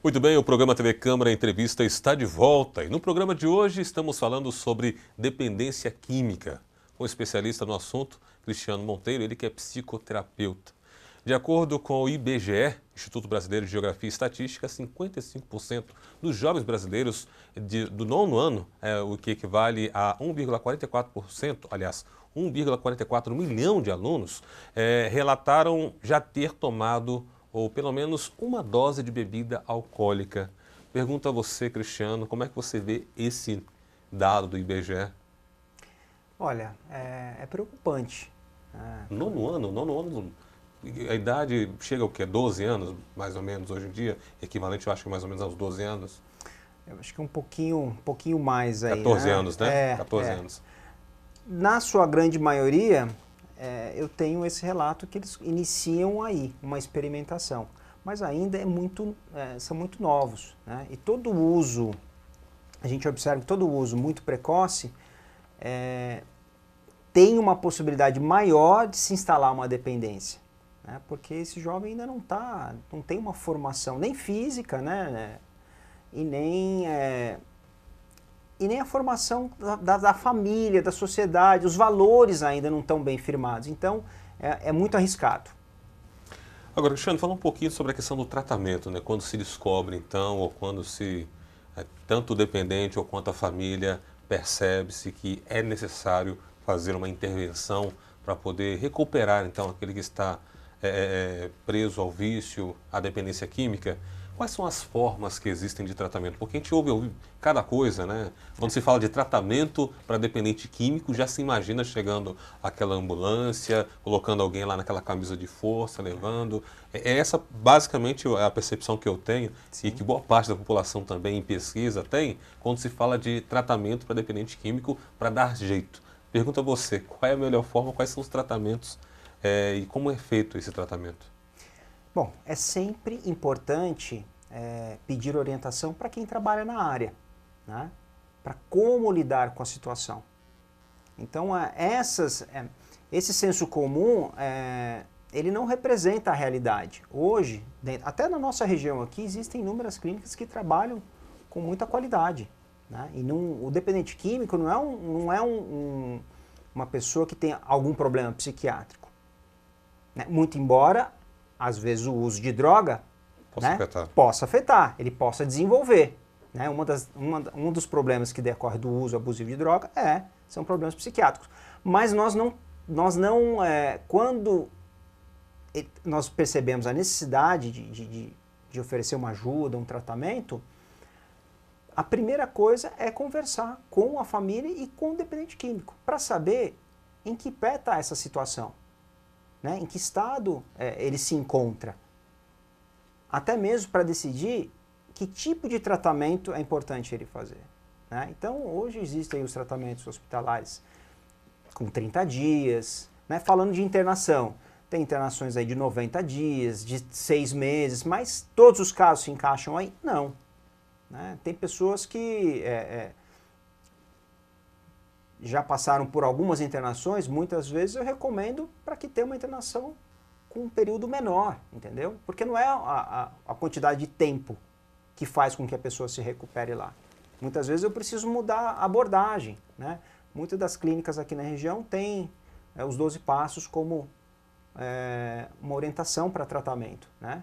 Muito bem, o programa TV Câmara Entrevista está de volta e no programa de hoje estamos falando sobre dependência química. Com o especialista no assunto, Cristiano Monteiro, ele que é psicoterapeuta. De acordo com o IBGE, Instituto Brasileiro de Geografia e Estatística, 55% dos jovens brasileiros do nono ano, o que equivale a 1,44%, aliás, 1,44 milhão de alunos, relataram já ter tomado ou pelo menos uma dose de bebida alcoólica. Pergunto a você, Cristiano, como é que você vê esse dado do IBGE? Olha, é preocupante. Né? Nono ano, a idade chega ao quê? 12 anos, mais ou menos, hoje em dia? Equivalente, eu acho que mais ou menos aos 12 anos. Eu acho que um pouquinho mais aí, 14 né? anos, né? 14 anos. Na sua grande maioria, eu tenho esse relato que eles iniciam aí uma experimentação, mas ainda são muito novos, né? E todo uso, a gente observa que todo uso muito precoce tem uma possibilidade maior de se instalar uma dependência, né? Porque esse jovem ainda não tem uma formação nem física, né? E nem a formação da família, da sociedade, os valores ainda não estão bem firmados. Então, é muito arriscado. Agora, Cristiano, fala um pouquinho sobre a questão do tratamento, né? Quando se descobre, então, ou quando tanto o dependente ou quanto a família percebe-se que é necessário fazer uma intervenção para poder recuperar, então, aquele que está preso ao vício, à dependência química. Quais são as formas que existem de tratamento? Porque a gente ouve cada coisa, né? Quando se fala de tratamento para dependente químico, já se imagina chegando aquela ambulância, colocando alguém lá naquela camisa de força, levando. É essa basicamente a percepção que eu tenho. Sim. E que boa parte da população também em pesquisa tem, quando se fala de tratamento para dependente químico para dar jeito. Pergunto a você, qual é a melhor forma, quais são os tratamentos e como é feito esse tratamento? Bom, é sempre importante pedir orientação para quem trabalha na área, né? Para como lidar com a situação. Então, esse senso comum, ele não representa a realidade. Hoje, até na nossa região aqui, existem inúmeras clínicas que trabalham com muita qualidade, né? E o dependente químico não é uma pessoa que tem algum problema psiquiátrico, né? Muito embora às vezes o uso de droga possa afetar, ele possa desenvolver. Né? Um dos problemas que decorre do uso abusivo de droga são problemas psiquiátricos. Mas quando nós percebemos a necessidade de oferecer uma ajuda, um tratamento, a primeira coisa é conversar com a família e com o dependente químico, para saber em que pé está essa situação. Né? Em que estado ele se encontra. Até mesmo para decidir que tipo de tratamento é importante ele fazer. Né? Então, hoje existem os tratamentos hospitalares com 30 dias, né? Falando de internação. Tem internações aí de 90 dias, de 6 meses, mas todos os casos se encaixam aí? Não. Né? Tem pessoas que já passaram por algumas internações, muitas vezes eu recomendo para que tenha uma internação com um período menor, entendeu? Porque não é a quantidade de tempo que faz com que a pessoa se recupere lá. Muitas vezes eu preciso mudar a abordagem, né? Muitas das clínicas aqui na região têm os 12 passos como uma orientação para tratamento, né?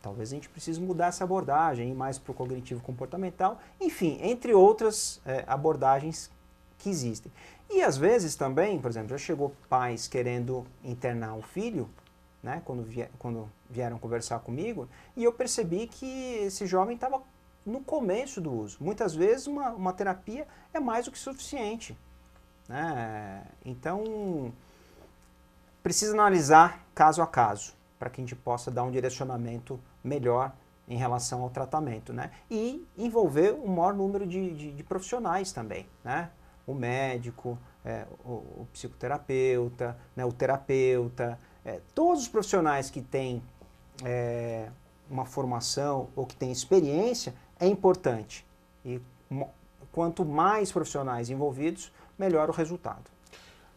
Talvez a gente precise mudar essa abordagem, ir mais para o cognitivo comportamental, enfim, entre outras abordagens que existem. E às vezes também, por exemplo, já chegou pais querendo internar o filho, né, quando vieram conversar comigo, e eu percebi que esse jovem estava no começo do uso. Muitas vezes uma terapia é mais do que suficiente. Né? Então, precisa analisar caso a caso, para que a gente possa dar um direcionamento melhor em relação ao tratamento. Né? E envolver o maior número de profissionais também, né? O médico, o psicoterapeuta, né, o terapeuta, todos os profissionais que têm uma formação ou que têm experiência, é importante. E quanto mais profissionais envolvidos, melhor o resultado.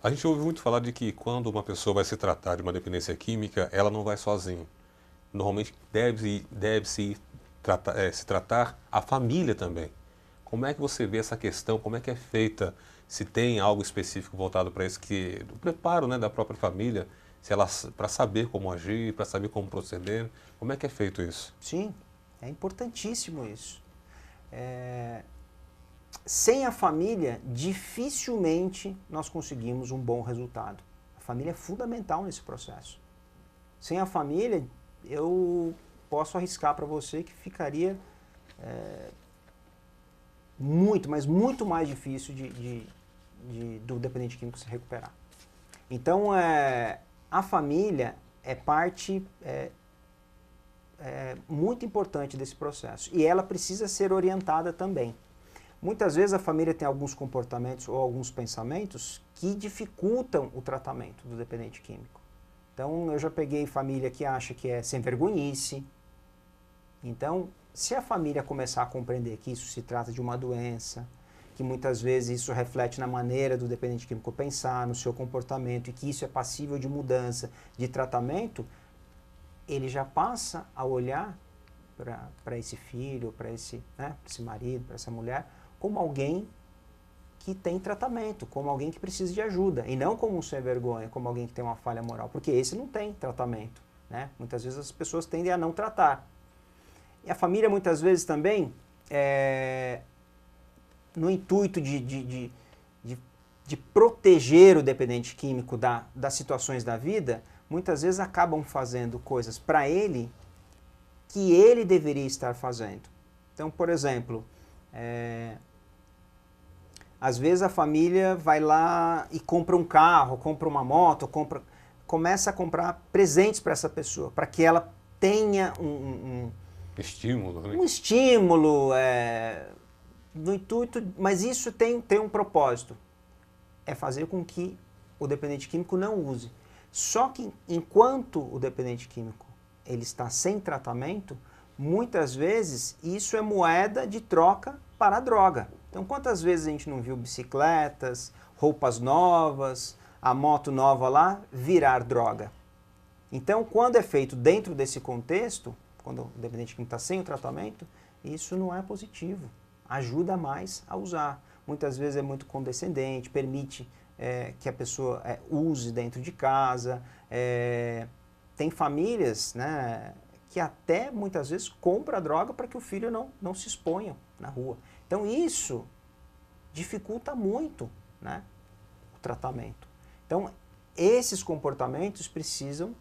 A gente ouve muito falar de que quando uma pessoa vai se tratar de uma dependência química, ela não vai sozinha. Normalmente deve-se ir se tratar a família também. Como é que você vê essa questão? Como é que é feita? Se tem algo específico voltado para isso, que o preparo, né, da própria família, se ela para saber como agir, para saber como proceder, como é que é feito isso? Sim, é importantíssimo isso. Sem a família, dificilmente nós conseguimos um bom resultado. A família é fundamental nesse processo. Sem a família, eu posso arriscar para você que ficaria muito, mas muito mais difícil do dependente químico se recuperar. Então, a família é parte muito importante desse processo e ela precisa ser orientada também. Muitas vezes a família tem alguns comportamentos ou alguns pensamentos que dificultam o tratamento do dependente químico. Então, eu já peguei família que acha que é sem vergonhice. Então, se a família começar a compreender que isso se trata de uma doença, que muitas vezes isso reflete na maneira do dependente químico pensar, no seu comportamento, e que isso é passível de mudança, de tratamento, ele já passa a olhar para esse filho, para esse marido, para essa mulher, como alguém que tem tratamento, como alguém que precisa de ajuda, e não como um sem vergonha, como alguém que tem uma falha moral, porque esse não tem tratamento, né? Muitas vezes as pessoas tendem a não tratar. E a família muitas vezes também, no intuito de proteger o dependente químico das situações da vida, muitas vezes acabam fazendo coisas para ele que ele deveria estar fazendo. Então, por exemplo, às vezes a família vai lá e compra um carro, compra uma moto, começa a comprar presentes para essa pessoa, para que ela tenha estímulo, né? Um estímulo, no intuito, mas isso tem um propósito, é fazer com que o dependente químico não use. Só que enquanto o dependente químico ele está sem tratamento, muitas vezes isso é moeda de troca para a droga. Então, quantas vezes a gente não viu bicicletas, roupas novas, a moto nova lá virar droga? Então, quando é feito dentro desse contexto, quando o dependente químico está sem o tratamento, isso não é positivo. Ajuda mais a usar. Muitas vezes é muito condescendente, permite que a pessoa use dentro de casa. Tem famílias, né, que até muitas vezes compram a droga para que o filho não se exponha na rua. Então isso dificulta muito, né, o tratamento. Então esses comportamentos precisam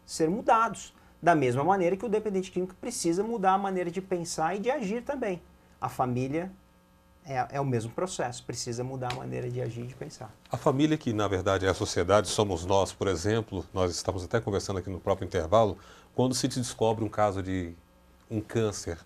ser mudados, da mesma maneira que o dependente químico precisa mudar a maneira de pensar e de agir também. A família é o mesmo processo, precisa mudar a maneira de agir e de pensar. A família, que na verdade é a sociedade, somos nós, por exemplo, nós estamos até conversando aqui no próprio intervalo, quando se descobre um caso de um câncer,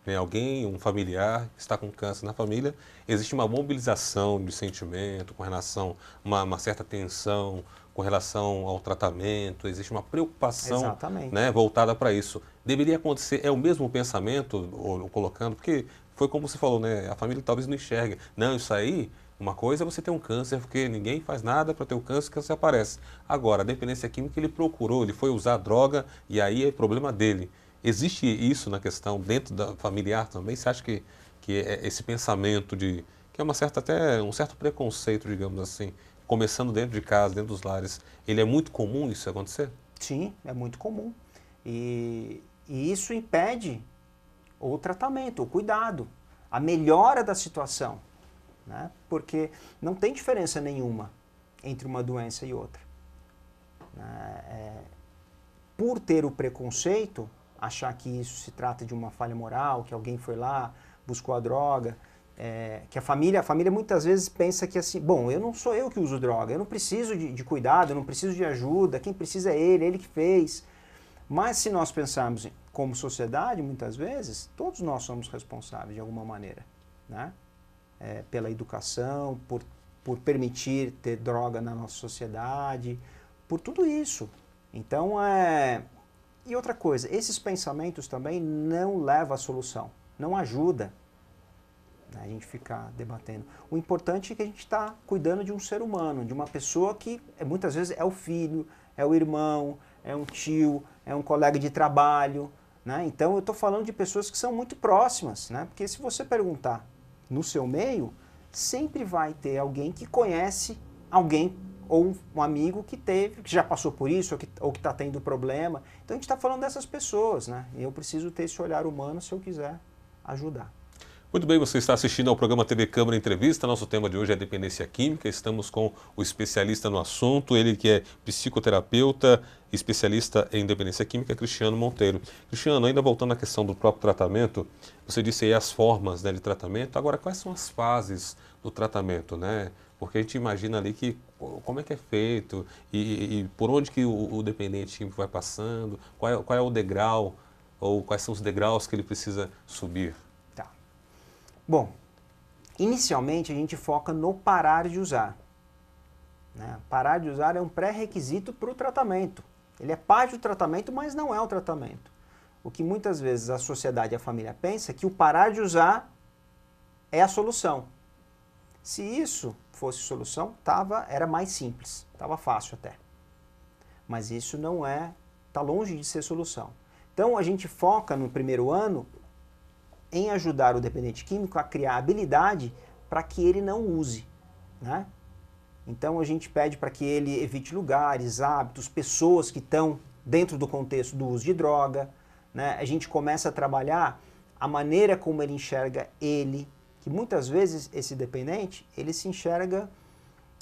né, alguém, um familiar está com câncer na família, existe uma mobilização de sentimento com relação a uma certa tensão, com relação ao tratamento, existe uma preocupação, né, voltada para isso. Deveria acontecer, é o mesmo pensamento, ou colocando, porque foi como você falou, né, a família talvez não enxergue. Não, isso aí, uma coisa é você ter um câncer, porque ninguém faz nada para ter o câncer aparece. Agora, a dependência química, ele procurou, ele foi usar droga e aí é problema dele. Existe isso na questão dentro da familiar também? Você acha que esse pensamento que é até um certo preconceito, digamos assim, começando dentro de casa, dentro dos lares, ele é muito comum isso acontecer? Sim, é muito comum. E isso impede o tratamento, o cuidado, a melhora da situação, né? Porque não tem diferença nenhuma entre uma doença e outra. Por ter o preconceito, achar que isso se trata de uma falha moral, que alguém foi lá, buscou a droga, que a família muitas vezes pensa que assim, bom, eu não sou eu que uso droga, eu não preciso de cuidado, eu não preciso de ajuda, quem precisa é ele que fez. Mas se nós pensarmos como sociedade, muitas vezes, todos nós somos responsáveis de alguma maneira, né? Pela educação, por permitir ter droga na nossa sociedade, por tudo isso. Então, e outra coisa, esses pensamentos também não levam à solução, não ajuda, né, a gente ficar debatendo. O importante é que a gente está cuidando de um ser humano, de uma pessoa que muitas vezes é o filho, é o irmão, é um tio, é um colega de trabalho, né? Então eu estou falando de pessoas que são muito próximas, né? Porque se você perguntar no seu meio, sempre vai ter alguém que conhece alguém ou um amigo que teve, que já passou por isso ou que está tendo problema. Então a gente está falando dessas pessoas, né? E eu preciso ter esse olhar humano se eu quiser ajudar. Muito bem, você está assistindo ao programa TV Câmara Entrevista. Nosso tema de hoje é dependência química. Estamos com o especialista no assunto, ele que é psicoterapeuta, especialista em dependência química, Cristiano Monteiro. Cristiano, ainda voltando à questão do próprio tratamento, você disse aí as formas, né, de tratamento. Agora, quais são as fases do tratamento, né? Porque a gente imagina ali que como é que é feito e por onde que o dependente químico vai passando, qual é o degrau ou quais são os degraus que ele precisa subir. Tá. Bom, inicialmente a gente foca no parar de usar, né? Parar de usar é um pré-requisito para o tratamento. Ele é parte do tratamento, mas não é o tratamento. O que muitas vezes a sociedade e a família pensa é que o parar de usar é a solução. Se isso fosse solução, era mais simples, estava fácil até. Mas isso não é, está longe de ser solução. Então a gente foca no primeiro ano em ajudar o dependente químico a criar habilidade para que ele não use, né? Então a gente pede para que ele evite lugares, hábitos, pessoas que estão dentro do contexto do uso de droga, né? A gente começa a trabalhar a maneira como ele enxerga ele, que muitas vezes esse dependente, ele se enxerga,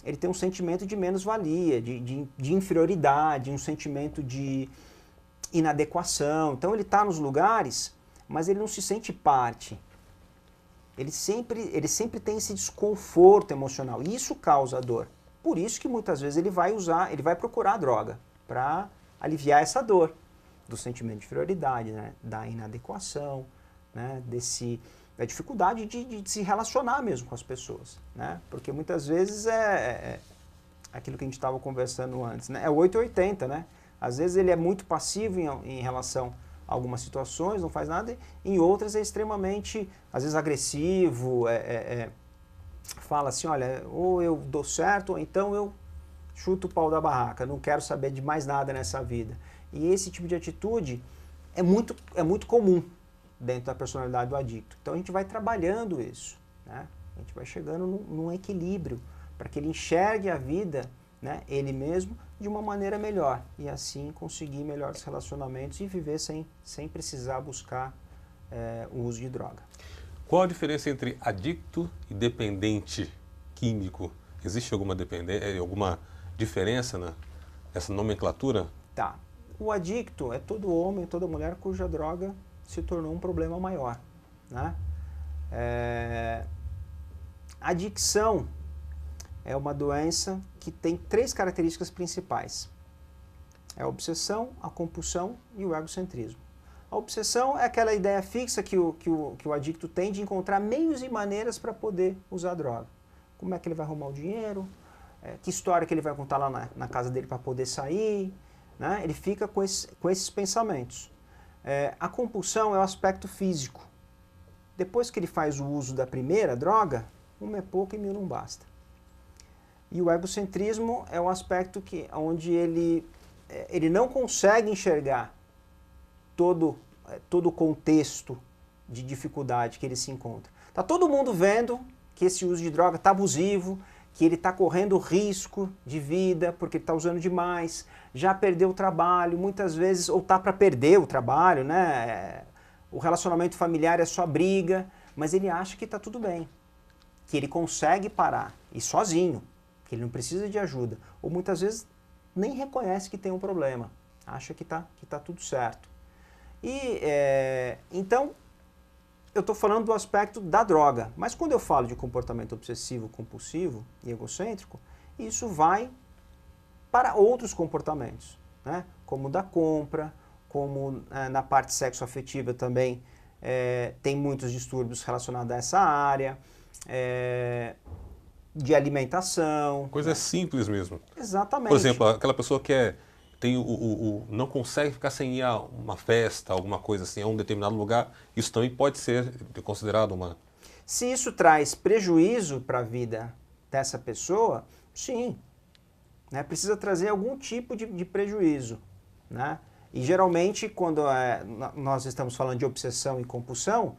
ele tem um sentimento de menos-valia, de inferioridade, um sentimento de inadequação. Então ele está nos lugares, mas ele não se sente parte. Ele sempre tem esse desconforto emocional e isso causa dor. Por isso que muitas vezes ele vai procurar a droga para aliviar essa dor do sentimento de inferioridade, né? Da inadequação, né? Da dificuldade de se relacionar mesmo com as pessoas, né? Porque muitas vezes é aquilo que a gente estava conversando antes, né? É 880, né? Às vezes ele é muito passivo em relação a algumas situações, não faz nada, em outras é extremamente, às vezes, agressivo, fala assim, olha, ou eu dou certo, ou então eu chuto o pau da barraca, não quero saber de mais nada nessa vida. E esse tipo de atitude é muito comum dentro da personalidade do adicto. Então a gente vai trabalhando isso, né? A gente vai chegando num equilíbrio para que ele enxergue a vida, né, ele mesmo, de uma maneira melhor e assim conseguir melhores relacionamentos e viver sem precisar buscar o uso de droga. Qual a diferença entre adicto e dependente químico? Existe alguma diferença nessa nomenclatura? Tá. O adicto é todo homem, toda mulher cuja droga se tornou um problema maior, né? A adicção é uma doença que tem 3 características principais. É a obsessão, a compulsão e o egocentrismo. A obsessão é aquela ideia fixa que o adicto tem de encontrar meios e maneiras para poder usar droga. Como é que ele vai arrumar o dinheiro, que história que ele vai contar lá na casa dele para poder sair, né? Ele fica com esses pensamentos. A compulsão é o aspecto físico. Depois que ele faz o uso da primeira droga, 1 é pouco e 1000 não basta. E o egocentrismo é o aspecto onde ele não consegue enxergar todo o contexto de dificuldade que ele se encontra. Está todo mundo vendo que esse uso de droga está abusivo, que ele está correndo risco de vida porque ele está usando demais, já perdeu o trabalho, muitas vezes, ou está para perder o trabalho, né? O relacionamento familiar é só briga, mas ele acha que está tudo bem, que ele consegue parar, e sozinho, que ele não precisa de ajuda, ou muitas vezes nem reconhece que tem um problema, acha que tá tudo certo. E então, eu estou falando do aspecto da droga, mas quando eu falo de comportamento obsessivo, compulsivo e egocêntrico, isso vai para outros comportamentos, né? Como o da compra, como na parte sexoafetiva também tem muitos distúrbios relacionados a essa área, de alimentação. Coisa simples mesmo. Exatamente. Por exemplo, aquela pessoa que não consegue ficar sem ir a uma festa, alguma coisa assim, a um determinado lugar, isso também pode ser considerado uma... Se isso traz prejuízo para a vida dessa pessoa, sim. Né? Precisa trazer algum tipo de prejuízo. Né? E geralmente, quando nós estamos falando de obsessão e compulsão,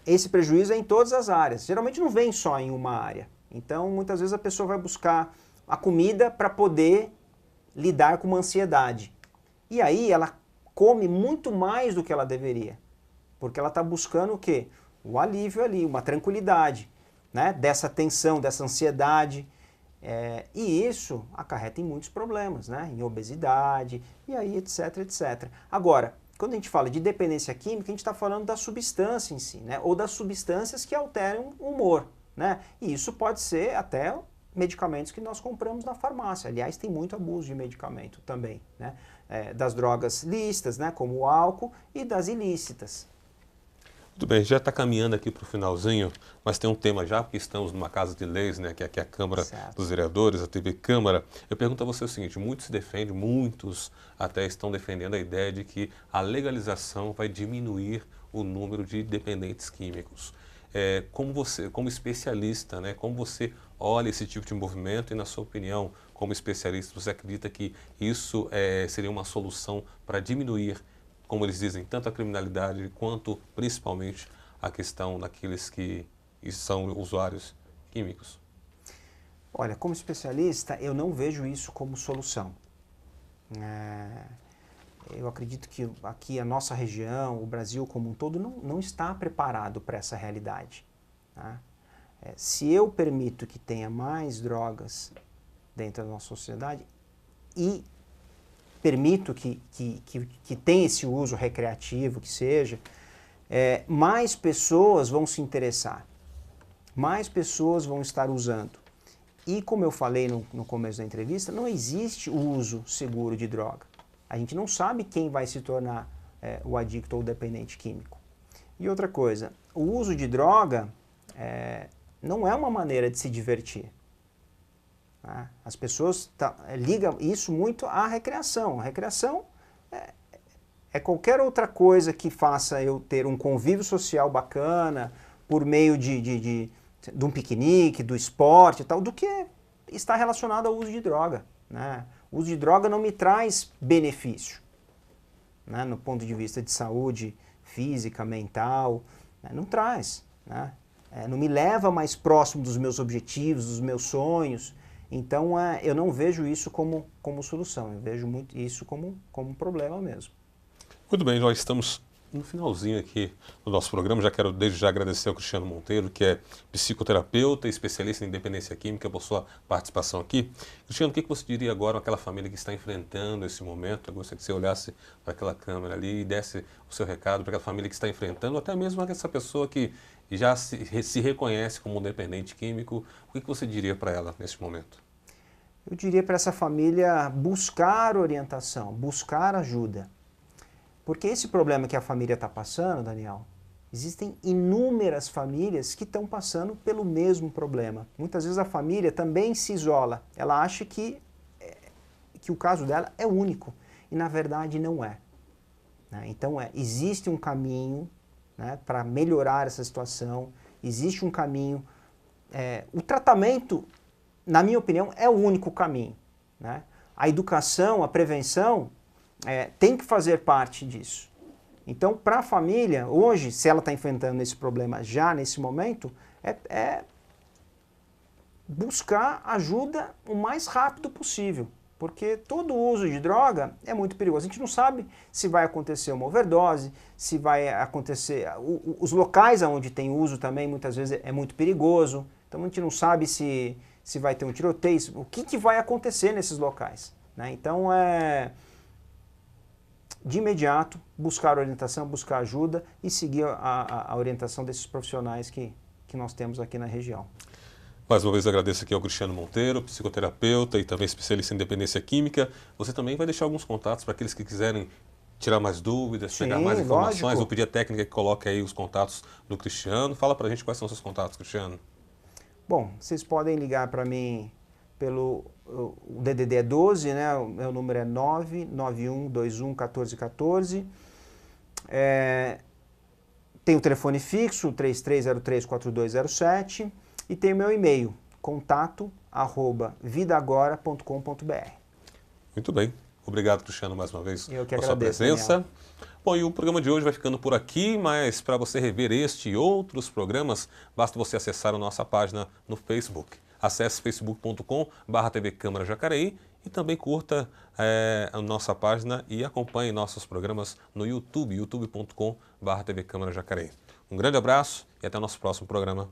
esse prejuízo é em todas as áreas. Geralmente não vem só em uma área. Então, muitas vezes a pessoa vai buscar a comida para poder lidar com uma ansiedade. E aí ela come muito mais do que ela deveria. Porque ela está buscando o quê? O alívio ali, uma tranquilidade, né? Dessa tensão, dessa ansiedade. E isso acarreta em muitos problemas, né? Em obesidade, e aí etc, etc. Agora, quando a gente fala de dependência química, a gente está falando da substância em si, né? Ou das substâncias que alteram o humor, né? E isso pode ser até medicamentos que nós compramos na farmácia. Aliás, tem muito abuso de medicamento também, né? Das drogas lícitas, né? Como o álcool, e das ilícitas. Muito bem, já está caminhando aqui para o finalzinho, mas tem um tema já, porque estamos numa casa de leis, né, que é aqui a Câmara dos Vereadores, a TV Câmara. Eu pergunto a você o seguinte, muitos se defendem, muitos até estão defendendo a ideia de que a legalização vai diminuir o número de dependentes químicos. Como você, como especialista, né, como você olha esse tipo de movimento e, na sua opinião, como especialista, você acredita que isso seria uma solução para diminuir, como eles dizem, tanto a criminalidade quanto, principalmente, a questão daqueles que são usuários químicos? Olha, como especialista, eu não vejo isso como solução. Eu acredito que aqui a nossa região, o Brasil como um todo, não está preparado para essa realidade. Tá? Se eu permito que tenha mais drogas dentro da nossa sociedade e permito que tenha esse uso recreativo, que seja, mais pessoas vão se interessar, mais pessoas vão estar usando. E como eu falei no começo da entrevista, não existe o uso seguro de droga. A gente não sabe quem vai se tornar o adicto ou o dependente químico. E outra coisa, o uso de droga não é uma maneira de se divertir. As pessoas ligam isso muito à recreação. A recreação é qualquer outra coisa que faça eu ter um convívio social bacana por meio de um piquenique, do esporte e tal, do que está relacionado ao uso de droga. Né? O uso de droga não me traz benefício, né? No ponto de vista de saúde física, mental, né? Não traz. Né? Não me leva mais próximo dos meus objetivos, dos meus sonhos. Então, eu não vejo isso como solução, eu vejo muito isso como um problema mesmo. Muito bem, nós estamos no finalzinho aqui do nosso programa. Já quero desde já agradecer ao Cristiano Monteiro, que é psicoterapeuta e especialista em dependência química, por sua participação aqui. Cristiano, o que você diria agora àquela família que está enfrentando esse momento? Eu gostaria que você olhasse para aquela câmera ali e desse o seu recado para aquela família que está enfrentando, até mesmo essa pessoa que já se reconhece como um dependente químico. O que você diria para ela nesse momento? Eu diria para essa família buscar orientação, buscar ajuda. Porque esse problema que a família está passando, Daniel, existem inúmeras famílias que estão passando pelo mesmo problema. Muitas vezes a família também se isola. Ela acha que o caso dela é único. E na verdade não é. Então existe um caminho, né, para melhorar essa situação. Existe um caminho. O tratamento, na minha opinião, é o único caminho. Né? A educação, a prevenção, tem que fazer parte disso. Então, para a família, hoje, se ela está enfrentando esse problema já nesse momento, buscar ajuda o mais rápido possível. Porque todo uso de droga é muito perigoso. A gente não sabe se vai acontecer uma overdose, se vai acontecer... Os locais onde tem uso também, muitas vezes, é muito perigoso. Então, a gente não sabe se vai ter um tiroteio, o que vai acontecer nesses locais. Né? Então, de imediato, buscar orientação, buscar ajuda e seguir a orientação desses profissionais que nós temos aqui na região. Mais uma vez agradeço aqui ao Cristiano Monteiro, psicoterapeuta e também especialista em dependência química. Você também vai deixar alguns contatos para aqueles que quiserem tirar mais dúvidas, pegar mais informações. Lógico. Vou pedir a técnica que coloque aí os contatos do Cristiano. Fala para a gente quais são os seus contatos, Cristiano. Bom, vocês podem ligar para mim pelo o DDD é 12, né? O meu número é 991211414. Tem o telefone fixo, 33034207, e tem o meu e-mail, contato@vidagora.com.br. Muito bem. Obrigado, Cristiano, mais uma vez Eu que pela sua agradeço, presença. Daniel. Bom, e o programa de hoje vai ficando por aqui, mas para você rever este e outros programas, basta você acessar a nossa página no Facebook. Acesse facebook.com/TV Câmara Jacareí e também curta a nossa página e acompanhe nossos programas no YouTube, youtube.com/TV Câmara Jacareí. Um grande abraço e até o nosso próximo programa.